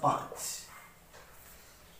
5،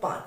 5۔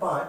5،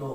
2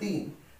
3،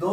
2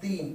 3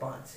5،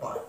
5۔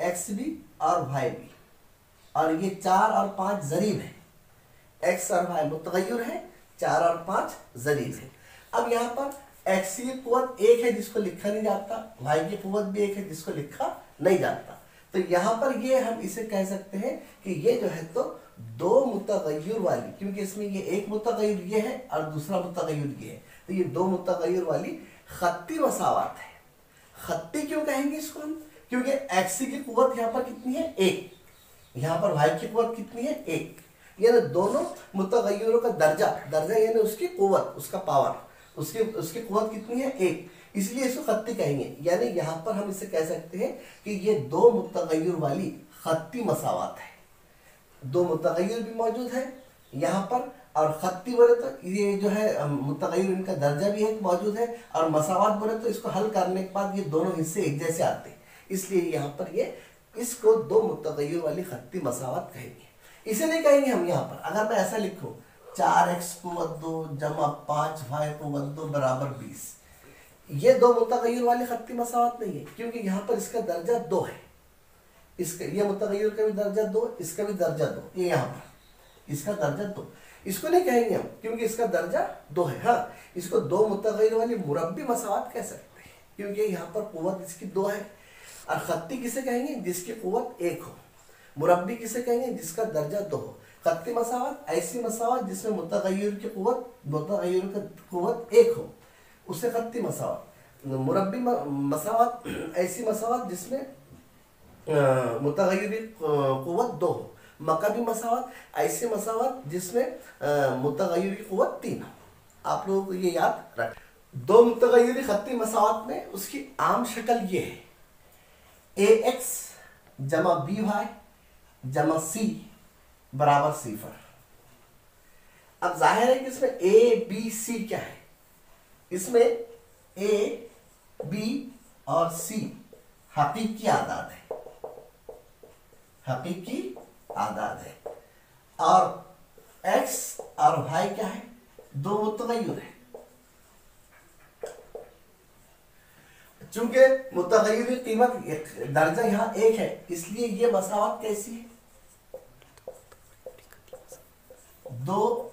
X भी और Y भी, और ये 4 और 5 ज़रीब है, एक्स और वाई मुतगय्यर है, 4 और 5 ज़रीब है। अब यहाँ पर एक्स की कुव्वत 1 है जिसको लिखा नहीं जाता, वाई की कुव्वत भी 1 है जिसको लिखा नहीं जाता, तो यहाँ पर ये हम इसे कह सकते हैं कि ये जो है तो दो मुतगय्यर वाली, क्योंकि इसमें ये एक मुतगय्यर ये है और दूसरा मुतगय्यर ये है, तो ये दो मुतगय्यर वाली खत्ती मसावत है। खत्ती क्यों कहेंगे इसको हम? क्योंकि एक्स की कुव्वत यहाँ पर कितनी है? 1, यहाँ पर वाई की कुव्वत कितनी है? 1, यानी दोनों मुतगय्यरों का दर्जा यानी उसकी कुव्वत, उसका पावर, उसकी कुव्वत कितनी है? 1, इसलिए इसको खत्ती कहेंगे। यानी यहाँ पर हम इसे कह सकते हैं कि ये दो मुतगय्यर वाली खत्ती मसावत है। दो मुतगय्यर भी मौजूद है यहाँ पर, और खत्ती बोले तो ये जो है मुतगय्यर इनका दर्जा भी एक मौजूद है, और मसावत बोले तो इसको हल करने के बाद ये दोनों हिस्से एक जैसे आते हैं, इसलिए यहाँ पर ये इसको दो मुतगय्यर वाली खत्ती मसावत कहेंगे। इसे नहीं कहेंगे हम यहाँ पर, अगर मैं ऐसा लिखूं 4x कुव्वत 2 जमा 5y कुव्वत 2 बराबर 20, ये दो मुतगय्यर वाली खत्ती मसावत नहीं है, क्योंकि यहाँ पर इसका दर्जा 2 है, इसका ये मुतगय्यर का भी दर्जा 2, इसका भी दर्जा 2, ये यहाँ पर इसका दर्जा 2, इसको नहीं कहेंगे हम क्योंकि इसका दर्जा 2 है। हाँ, इसको दो मुतगय्यर वाली मुरब्बी मसावत कह सकते हैं, क्योंकि यहाँ पर कुव्वत इसकी 2 है। और खत्ती किसे कहेंगे? जिसकी कुव्वत 1 हो। मुरब्बी किसे कहेंगे? जिसका दर्जा 2 हो। खत्ती मसावत ऐसी मसावत जिसमें मुतगय्यर की कुव्वत 1 हो, उसे खत्ती मसावत। मुरब्बी मसावत ऐसी मसावत जिसमें मुतगय्यर कुव्वत 2 हो। मकबी मसावत ऐसी मसावत जिसमें मुतगय्यर की कुव्वत 3 हो। आप लोगों को ये याद रख। दो मुतगय्यर खत्ती मसावत में उसकी आम शक्ल ये है, ax जमा by जमा c बराबर 0। अब जाहिर है कि इसमें a b c क्या है? इसमें a b और c हकीकी आदाद है, हकीकी आदाद है, और x और y क्या है? दो मुतगय्यर है। चूंकि मुतगय्यर की कीमत दर्जा यहाँ 1 है, इसलिए ये मसावत कैसी है? दो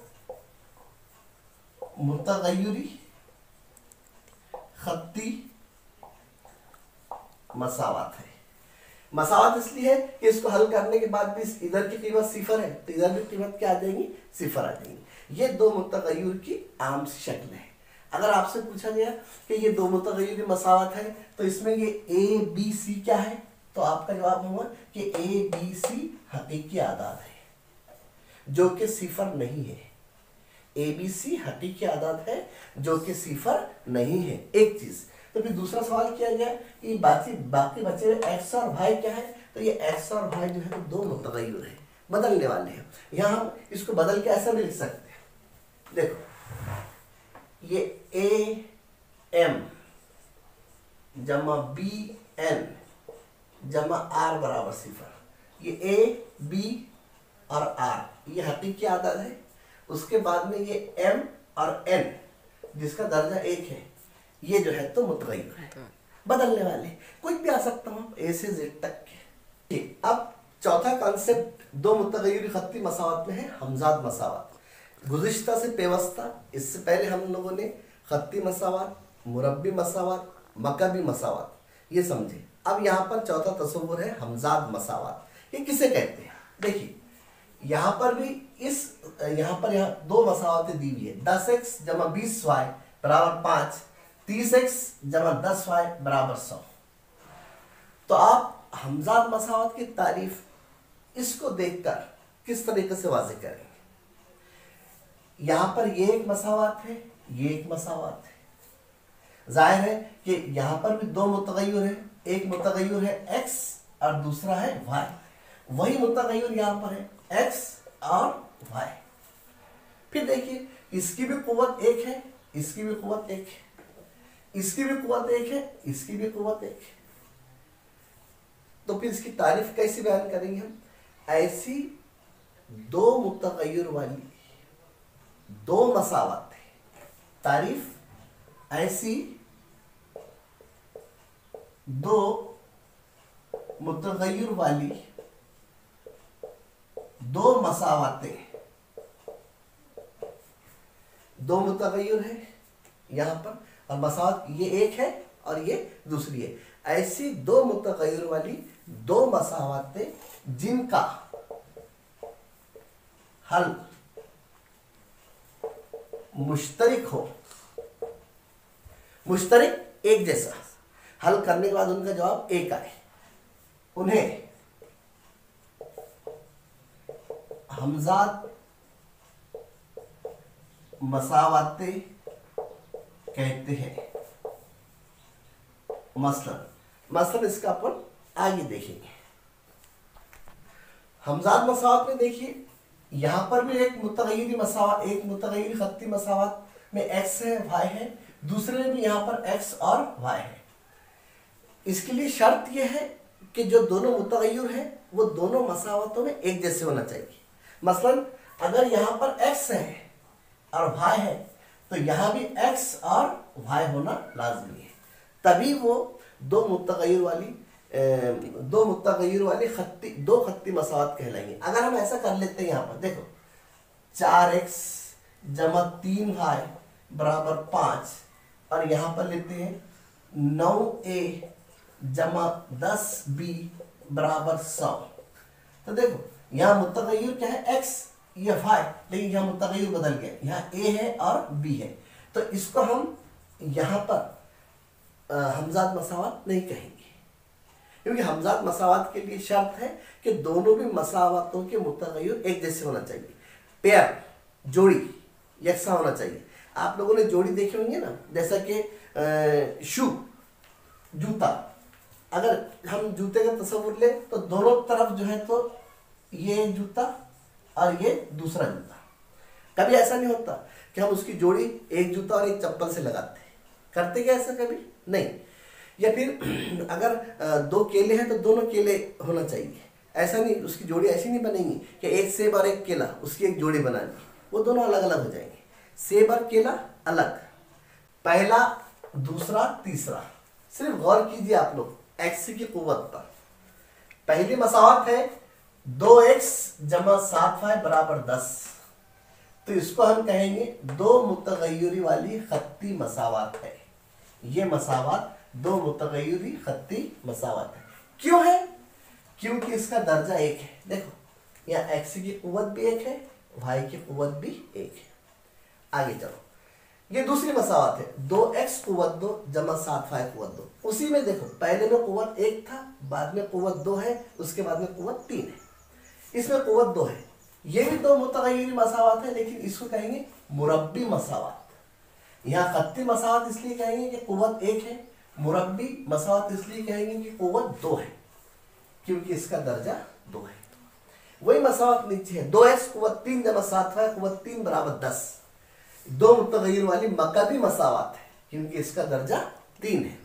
मुतगय्यरी खत्ती मसावत है। मसावत इसलिए है कि इसको हल करने के बाद भी इधर की कीमत 0 है, तो इधर भी कीमत क्या आ जाएगी? 0 आ जाएगी। ये दो मुतगय्यर की आम सी शक्ल है। अगर आपसे पूछा गया कि ये दो मुतगय्यर की मसावत है, तो इसमें ये a b c क्या है? तो आपका जवाब होगा कि a b c हकीकी आदाद है, जो कि 0 नहीं है। a b c हकीकी आदाद है जो कि 0 नहीं है। एक चीज। तो फिर दूसरा सवाल किया गया कि बाकी बचे x और y क्या है? तो ये x और y जो है तो दो मुतगय्यर है, बदलने वाले हैं। यहाँ हम इसको बदल के ऐसा भी लिख सकते हैं, देखो ये a m जमा b n जमा r बराबर 0, ये a b और r ये हकीकी आदाद है। उसके बाद में ये m और n जिसका दर्जा 1 है, ये जो है तो मुतगय्यर है, बदलने वाले, कोई भी आ सकता हूँ a से z तक के। अब चौथा कॉन्सेप्ट दो मुतगय्यर खत्ती मसावत में है हमजाद मसावत। गुज़िश्ता से पेवस्ता, इससे पहले हम लोगों ने खत्ती मसावत, मुरब्बी मसावत, मकबी मसावत ये समझे। अब यहाँ पर चौथा तस्वुर है हमजाद मसावत। ये किसे कहते हैं? देखिए यहाँ पर भी यहाँ दो मसावतें दी हुई है, 10x जमा 20y बराबर 5, 30x जमा 10y बराबर 100। तो आप हमजाद मसावत की तारीफ इसको देखकर किस तरीके से वाज़ेह करेंगे? यहाँ पर ये एक मसावत है, ये एक मसावत है। जाहिर है कि यहाँ पर भी दो मुतगय्यर है, एक मुतगय्यर है x और दूसरा है y। वही मुतगय्यर यहाँ पर है x और y। फिर देखिए इसकी भी कुव्वत 1 है, इसकी भी कुव्वत 1 है, इसकी भी कुव्वत 1 है, इसकी भी कुव्वत 1 है। तो फिर इसकी तारीफ कैसे बयान करेंगे हम? ऐसी दो मुतगय्यर वाली दो मसावत है, तारीफ ऐसी दो मुतगय्यर वाली दो मसावातें, दो मुतगय्यर है यहां पर और मसावत ये एक है और ये दूसरी है, ऐसी दो मुतगय्यर वाली दो मसावातें जिनका हल मुश्तरिक हो, मुश्तरिक एक जैसा, हल करने के बाद उनका जवाब एक आए, उन्हें हमजाद मसावातें कहते हैं। मसलन इसका अपन आगे देखेंगे। हमजाद मसावत में देखिए यहां पर भी एक मुतगय्यरी मसावत, एक मुतगय्यरी खत्ती मसावत में x है y है, दूसरे में भी यहां पर x और y है। इसके लिए शर्त यह है कि जो दोनों मुतगय्यर है वो दोनों मसावतों में एक जैसे होना चाहिए। मसलन अगर यहां पर x है और y है तो यहां भी x और y होना लाजमी है, तभी वो दो मुतगय्यर वाली दो खत्ती मसावत कहलाएंगे। अगर हम ऐसा कर लेते हैं, यहाँ पर देखो 4x जमा 3y बराबर 5 और यहाँ पर लेते हैं 9a जमा 10b बराबर 100। तो देखो यहाँ मुतगय्यर क्या है x, ये y, लेकिन यहाँ मुतगय्यर बदल गया, यहाँ a है और b है, तो इसको हम यहाँ पर हमजाद मसावत नहीं कहेंगे, क्योंकि हमजाद मसावत के लिए शर्त है कि दोनों भी मसावतों के मुतगय्यर एक जैसे होना चाहिए, पेयर जोड़ी यकसा होना चाहिए। आप लोगों ने जोड़ी देखे होंगे ना, जैसा कि शू जूता, अगर हम जूते का तस्वुर ले तो दोनों तरफ जो है तो ये जूता और ये दूसरा जूता। कभी ऐसा नहीं होता कि हम उसकी जोड़ी एक जूता और एक चप्पल से लगाते हैं, करते क्या ऐसा कभी नहीं। या फिर अगर दो केले हैं तो दोनों केले होना चाहिए, ऐसा नहीं, उसकी जोड़ी ऐसी नहीं बनेगी कि एक सेब और एक केला उसकी एक जोड़ी बनानी, वो दोनों अलग अलग हो जाएंगे। सेब और केला अलग, पहला दूसरा तीसरा। सिर्फ गौर कीजिए आप लोग x की कुव्वत पर, पहली मसावत है 2x जमा 7y बराबर 10, तो इसको हम कहेंगे दो मुतगय्यरी वाली खत्ती मसावत है। ये मसावत दो मुतगय्यरी खत्ती मसावत है। क्यों है? क्योंकि इसका दर्जा एक है। देखो यहाँ x की कुव्वत भी एक है, y की कुव्वत भी एक है। आगे चलो, ये दूसरी मसावत है 2x कुव्वत 2 जमा 7y कुव्वत 2। उसी में देखो पहले में कुव्वत 1 था, बाद में कुव्वत 2 है, उसके बाद में कुव्वत 3 है, इसमें कुव्वत 2 है। ये भी दो मुतगय्यरी मसावत है, लेकिन इसको कहेंगे मुरब्बी मसावत। यहाँ खत्ती मसावत इसलिए कहेंगे कि कुव्वत 1 है, मुरब्बी मसावत इसलिए कहेंगे कि कुव्वत 2 है, क्योंकि इसका दर्जा 2 है। वही मसावत नीचे है 2x कुव्वत 3 जमा 7y कुव्वत 3 बराबर 10, दो मुतगय्यर वाली मकबी मसावत है, क्योंकि इसका दर्जा 3 है।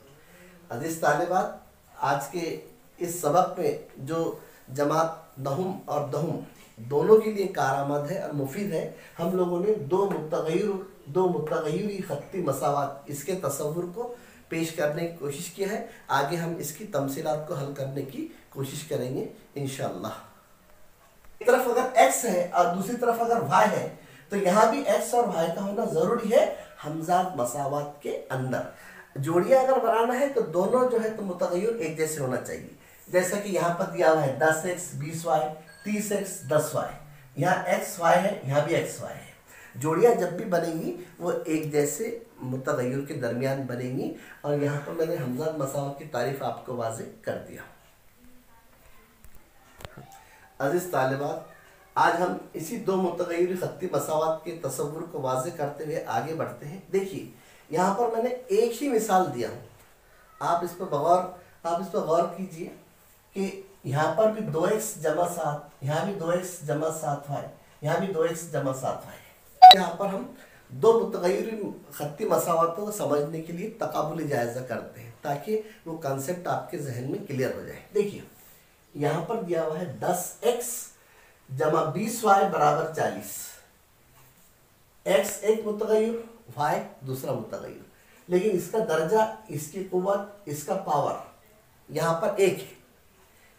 अजीज तालिबात, आज के इस सबक में जो जमात नहुम और दहुम दोनों के लिए कारआमद है और मुफीद है, हम लोगों ने दो मुतगय्यरी खत्ती मसावत इसके तस्वुर को पेश करने की कोशिश की है। आगे हम इसकी तमसीलात को हल करने की कोशिश करेंगे इंशाअल्लाह। एक तरफ अगर x है और दूसरी तरफ अगर y है तो यहाँ भी x और y का होना जरूरी है हमजाद मसावत के अंदर। जोड़ियां अगर बनाना है तो दोनों जो है तो मुतगय्यर एक जैसे होना चाहिए। जैसा कि यहाँ पर दिया हुआ है 10x 20y 30x 10y, यहाँ xy है, यहाँ भी xy है। जोड़ियां जब भी बनेंगी वो एक जैसे मुतगय्यर के दरमियान बनेंगी, और यहाँ पर मैंने हमजाद मसावत की तारीफ आपको वाज़ेह कर दिया। अजीज तालिबात, आज हम इसी दो मुतगय्यरी खत्ती मसावत के तस्वुर को वाज़ेह करते हुए आगे बढ़ते हैं। देखिए यहाँ पर मैंने एक ही मिसाल दिया हूँ, आप इस पर गौर कीजिए कि यहाँ पर भी 2x जमा 7, यहाँ भी 2x जमा 7y, यहाँ भी 2x जमा 7y। यहाँ पर हम दो मुतगय्यरी खत्ती मसावतों को समझने के लिए तकाबुली जायज़ा करते हैं, ताकि वो कंसेप्ट आपके जहन में क्लियर हो जाए। देखिए यहाँ पर दिया हुआ है 10x जमा 20y बराबर 40। x एक मुतगय्यर, y दूसरा मुतगय्यर, लेकिन इसका दर्जा, इसकी कुव्वत, इसका पावर यहाँ पर एक है।